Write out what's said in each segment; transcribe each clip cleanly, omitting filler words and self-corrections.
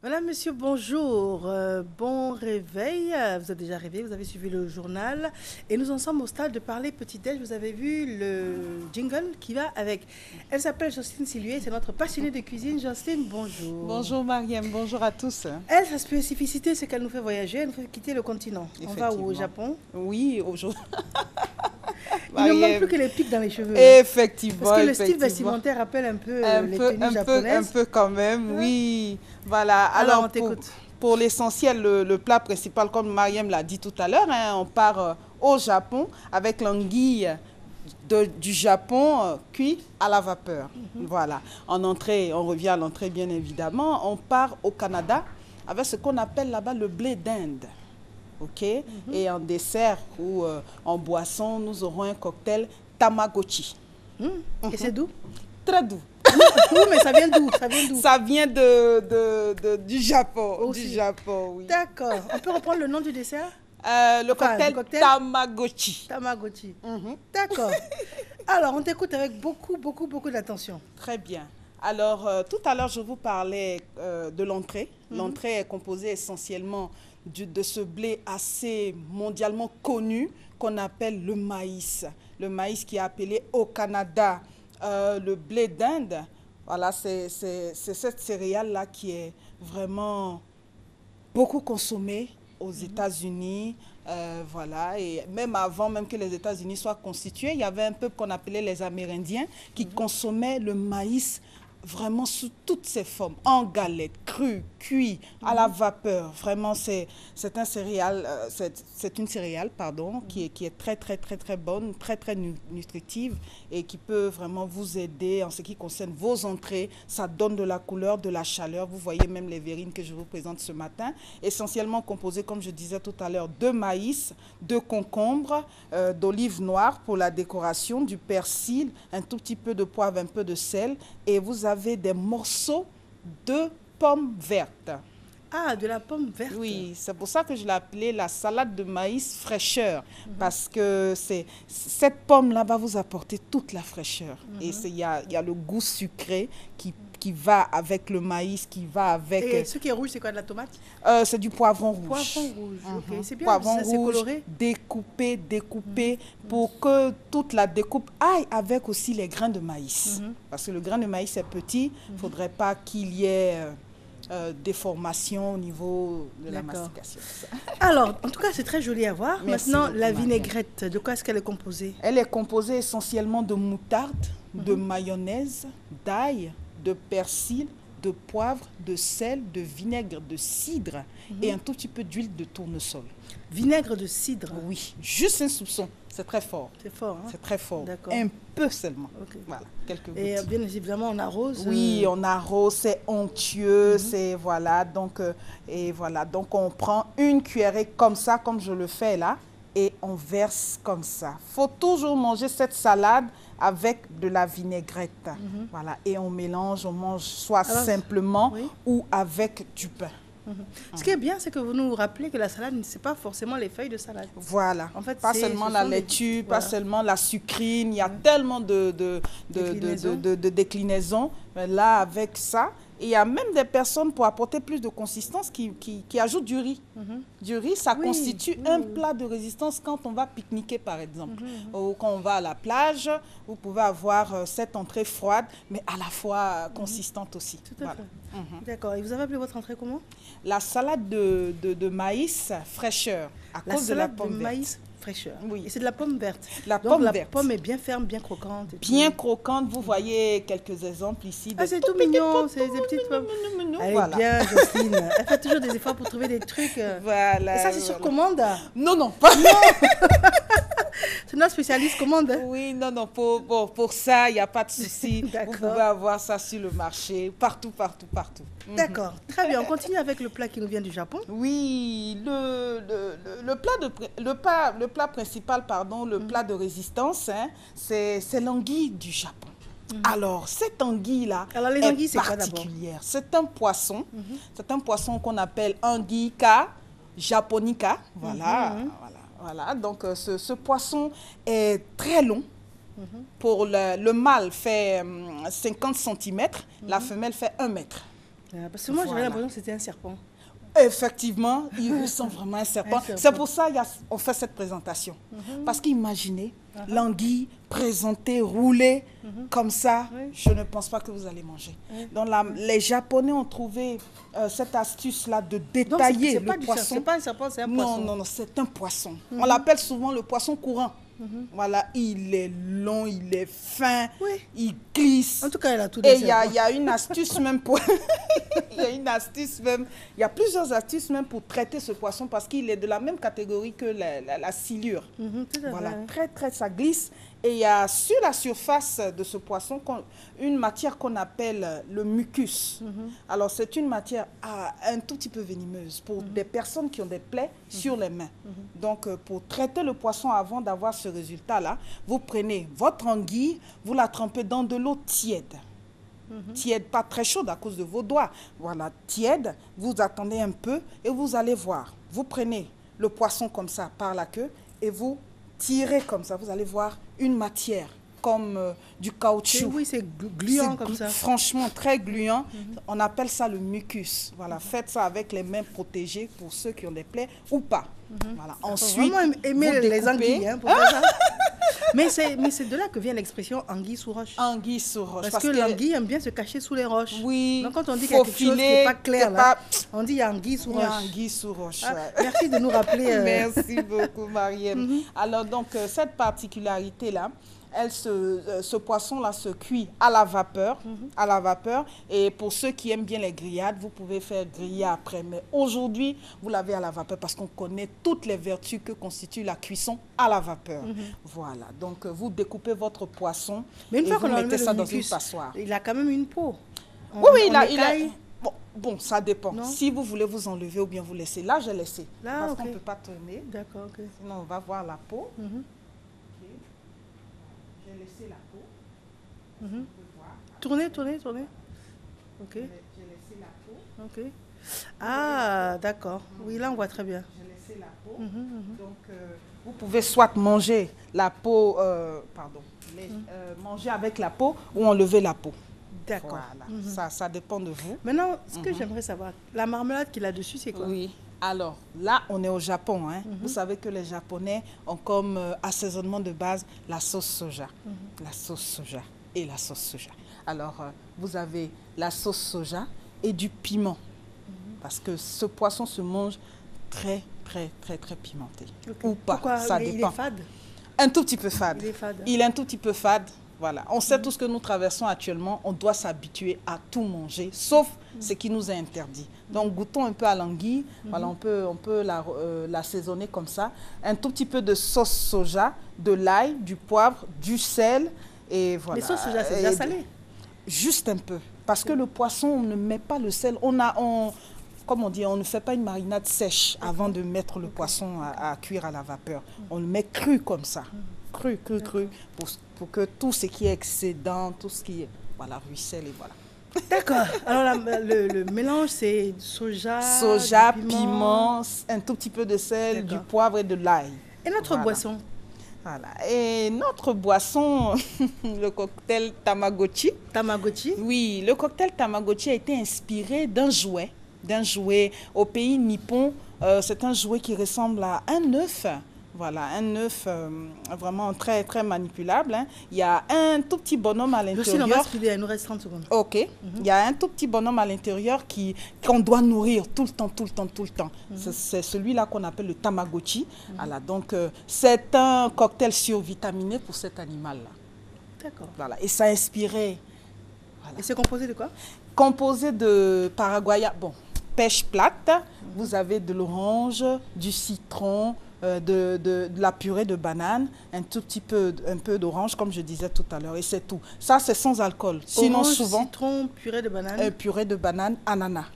Madame, monsieur, bonjour. Bon réveil. Vous êtes déjà réveillé, vous avez suivi le journal. Et nous en sommes au stade de parler petit-déj. Vous avez vu le jingle qui va avec. Elle s'appelle Jocelyne Siluet, c'est notre passionnée de cuisine. Jocelyne, bonjour. Bonjour Mariam, bonjour à tous. Elle, sa spécificité, c'est qu'elle nous fait voyager, elle nous fait quitter le continent. On va où, au Japon? Oui, aujourd'hui. Il ne manque plus que les pics dans les cheveux. Effectivement. Parce que le style vestimentaire rappelle un peu les tenues japonaises. Un peu quand même, oui. Voilà. Alors on t'écoute. Pour l'essentiel, le plat principal, comme Mariam l'a dit tout à l'heure, on part au Japon avec l'anguille du Japon cuit à la vapeur. Voilà. En entrée, on revient à l'entrée bien évidemment. On part au Canada avec ce qu'on appelle là-bas le blé d'Inde. OK? Et en dessert ou en boisson, nous aurons un cocktail Tamagotchi. Et c'est doux? Très doux. Oui, mais ça vient d'où? Ça vient du Japon. Aussi. Du Japon, oui. D'accord. On peut reprendre le nom du dessert? Le cocktail Tamagotchi. Tamagotchi. D'accord. Alors, on t'écoute avec beaucoup d'attention. Très bien. Alors, tout à l'heure, je vous parlais de l'entrée. L'entrée est composée essentiellement de ce blé assez mondialement connu qu'on appelle le maïs. Le maïs qui est appelé au Canada le blé d'Inde. Voilà, c'est cette céréale-là qui est vraiment beaucoup consommée aux États-Unis. Voilà, et même avant même que les États-Unis soient constitués, il y avait un peuple qu'on appelait les Amérindiens qui consommaient le maïs vraiment sous toutes ses formes, en galette, cru, cuit, à la vapeur. Vraiment, c'est un céréale, c'est une céréale, pardon, qui est très bonne, très nutritive et qui peut vraiment vous aider en ce qui concerne vos entrées. Ça donne de la couleur, de la chaleur. Vous voyez même les verrines que je vous présente ce matin, essentiellement composées, comme je disais tout à l'heure, de maïs, de concombre, d'olive noire pour la décoration, du persil, un tout petit peu de poivre, un peu de sel, et vous avez des morceaux de pommes vertes. Ah, de la pomme verte. Oui, c'est pour ça que je l'ai appelée la salade de maïs fraîcheur, parce que cette pomme-là va vous apporter toute la fraîcheur. Et il y a le goût sucré qui va avec le maïs, qui va avec... Et ce qui est rouge, c'est quoi, de la tomate? C'est du poivron rouge. Poivron rouge, ok. C'est bien, Poivron c'est rouge, coloré. découpé, pour que toute la découpe aille avec aussi les grains de maïs. Parce que le grain de maïs est petit, il ne faudrait pas qu'il y ait déformation au niveau de la mastication. Alors, en tout cas, c'est très joli à voir. Merci Maintenant, beaucoup, la Mariam. vinaigrette, de quoi est-ce qu'elle est composée? Elle est composée essentiellement de moutarde, de mayonnaise, d'ail, de persil, de poivre, de sel, de vinaigre, de cidre et un tout petit peu d'huile de tournesol. Vinaigre de cidre. Oui, juste un soupçon. C'est très fort. C'est fort, hein? C'est très fort. D'accord. Un peu seulement. Ok. Voilà, quelques gouttes. Et bien évidemment, on arrose. Oui, on arrose, c'est onctueux, c'est voilà. Donc, et voilà. Donc, on prend une cuillerée comme ça, comme je le fais là, et on verse comme ça. Faut toujours manger cette salade avec de la vinaigrette. Voilà. Et on mélange, on mange soit simplement ou avec du pain. Ce qui est bien, c'est que vous nous rappelez que la salade, ce n'est pas forcément les feuilles de salade. Voilà. En fait, pas seulement la laitue, pas seulement la sucrine. Il y a tellement de déclinaisons. Mais là, avec ça, il y a même des personnes, pour apporter plus de consistance, qui ajoutent du riz. Du riz, ça constitue un plat de résistance quand on va pique-niquer, par exemple. Ou quand on va à la plage, vous pouvez avoir cette entrée froide, mais à la fois consistante aussi. Tout à fait. D'accord. Et vous avez appelé votre entrée comment? La salade de maïs fraîcheur, à cause de la pomme verte. Maïs fraîcheur. Oui. Et c'est de la pomme verte. La Donc, pomme la verte. pomme est bien ferme, bien croquante. Bien croquante. Vous voyez quelques exemples ici. Ah, c'est tout mignon. C'est des petites pommes. Elle est bien, Jocelyne. Elle fait toujours des efforts pour trouver des trucs. Voilà. Et ça, c'est sur commande? Non, pas. C'est notre spécialiste commande. Oui, non. Pour ça, il n'y a pas de souci. Vous pouvez avoir ça sur le marché, partout. D'accord. Très bien. On continue avec le plat qui nous vient du Japon. Oui, le plat principal, pardon, le plat de résistance, hein, c'est l'anguille du Japon. Alors, cette anguille-là est particulière. C'est un poisson. C'est un poisson qu'on appelle Anguilla japonica. Voilà. Donc, ce poisson est très long. Pour le mâle fait 50 cm, la femelle fait 1 mètre. Parce que moi, j'avais l'impression que c'était un serpent. Effectivement, il ressemble vraiment à un serpent. C'est pour ça qu'on fait cette présentation. Parce qu'imaginez l'anguille présentée, roulée comme ça, je ne pense pas que vous allez manger. Donc les Japonais ont trouvé cette astuce-là de détailler le poisson. C'est pas un serpent, c'est un poisson. Non, non, c'est un poisson. On l'appelle souvent le poisson courant. Voilà, il est long, il est fin, il glisse. En tout cas, il a tout Et il y a une astuce même pour... il y a plusieurs astuces même pour traiter ce poisson parce qu'il est de la même catégorie que la silure. Voilà, ça glisse. Et il y a sur la surface de ce poisson une matière qu'on appelle le mucus. Alors, c'est une matière un tout petit peu venimeuse pour des personnes qui ont des plaies sur les mains. Donc, pour traiter le poisson avant d'avoir ce résultat-là, vous prenez votre anguille, vous la trempez dans de l'eau tiède. Tiède, pas très chaude à cause de vos doigts. Voilà, tiède, vous attendez un peu et vous allez voir. Vous prenez le poisson comme ça par la queue et vous tirez comme ça. Vous allez voir une matière comme du caoutchouc. Oui, c'est gluant comme ça. Franchement, très gluant. On appelle ça le mucus. Voilà, faites ça avec les mains protégées pour ceux qui ont des plaies ou pas. Voilà. Ensuite, vraiment aimer les anguilles pour ça. Mais c'est de là que vient l'expression anguille sous roche. Anguille sous roche. Parce que l'anguille aime bien se cacher sous les roches. Oui. Donc quand on dit qu'il y a quelque chose qui n'est pas clair, là, on dit il y a anguille sous roche. Anguille sous roche. Merci de nous rappeler. Merci beaucoup, Marième. Alors donc, cette particularité-là, ce poisson-là se cuit à la vapeur. Et pour ceux qui aiment bien les grillades, vous pouvez faire griller après. Mais aujourd'hui, vous l'avez à la vapeur parce qu'on connaît toutes les vertus que constitue la cuisson à la vapeur. Voilà. Donc, vous découpez votre poisson et vous mettez ça dans une passoire. Il a quand même une peau. Oui, il a... Bon, ça dépend. Non? Si vous voulez vous enlever ou bien vous laisser. Là, j'ai laissé. Là, parce qu'on ne peut pas tourner. D'accord, ok. Sinon, on va voir la peau. J'ai laissé la peau. Tournez. Ok. J'ai laissé la peau. Ok. Ah, d'accord. Oui, là, on voit très bien. J'ai laissé la peau. Donc, vous pouvez soit manger la peau, manger avec la peau ou enlever la peau. D'accord. Voilà. Ça dépend de vous. Maintenant, ce que j'aimerais savoir, la marmelade qu'il a dessus, c'est quoi? Oui. Alors, là, on est au Japon. Vous savez que les Japonais ont comme assaisonnement de base la sauce soja. La sauce soja et la sauce soja. Alors, vous avez la sauce soja et du piment. Parce que ce poisson se mange très pimenté. Ou pas, pourquoi? Ça dépend. Il est fade? Un tout petit peu fade. Il est fade. Il est un tout petit peu fade. Voilà. On sait tout ce que nous traversons actuellement. On doit s'habituer à tout manger, sauf ce qui nous est interdit. Donc, goûtons un peu à l'anguille. Voilà, on peut l'assaisonner comme ça. Un tout petit peu de sauce soja, de l'ail, du poivre, du sel. Et voilà. Les sauces soja, c'est déjà salé? Juste un peu. Parce que le poisson, on ne met pas le sel. Comme on dit, on ne fait pas une marinade sèche avant de mettre le poisson à cuire à la vapeur. On le met cru comme ça. Cru, pour que tout ce qui est excédent, tout ce qui est, voilà, ruisselle et voilà. D'accord. Alors, le mélange, c'est soja, piment, un tout petit peu de sel, du poivre et de l'ail. Et notre boisson? Voilà. Et notre boisson, le cocktail Tamagotchi. Tamagotchi? Oui, le cocktail Tamagotchi a été inspiré d'un jouet au pays nippon. C'est un jouet qui ressemble à un œuf. Voilà, un œuf vraiment très manipulable. Il y a un tout petit bonhomme à l'intérieur. Il nous reste 30 secondes. Ok. Il y a un tout petit bonhomme à l'intérieur qu'on doit nourrir tout le temps. C'est celui-là qu'on appelle le Tamagotchi. Voilà, donc c'est un cocktail survitaminé pour cet animal-là. D'accord. Voilà, et ça a inspiré. Voilà. Et c'est composé de quoi? Composé de paraguaya, pêche plate. Vous avez de l'orange, du citron, de la purée de banane, un peu d'orange, comme je disais tout à l'heure, et c'est tout. Ça, c'est sans alcool. Sinon, orange, souvent, citron, purée de banane. Purée de banane, ananas.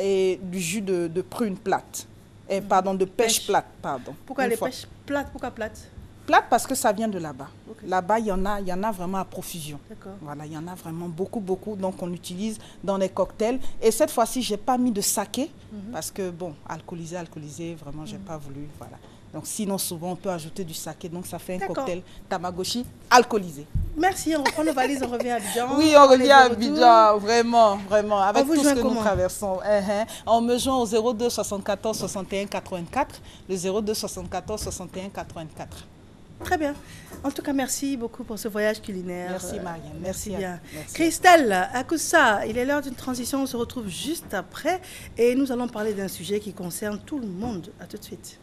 Et du jus de prune plate. Et, de pêche plate, pardon. Pourquoi les pêches plates? Pourquoi plate? Plate parce que ça vient de là-bas. Okay. Là-bas, il y en a vraiment à profusion. Voilà, il y en a vraiment beaucoup. Donc, on l'utilise dans les cocktails. Et cette fois-ci, je n'ai pas mis de saké parce que, alcoolisé, vraiment, je n'ai pas voulu. Voilà. Donc, sinon, souvent, on peut ajouter du saké. Donc, ça fait un cocktail Tamagotchi alcoolisé. Merci, on reprend nos valises, on revient à Abidjan. Oui, on revient à Abidjan, vraiment, vraiment, avec tout ce que nous traversons. On me joint au 02 74 61 84, le 02 74 61 84. Très bien. En tout cas, merci beaucoup pour ce voyage culinaire. Merci Marianne. Merci bien. Merci. Christelle Akoussa, il est l'heure d'une transition. On se retrouve juste après et nous allons parler d'un sujet qui concerne tout le monde. À tout de suite.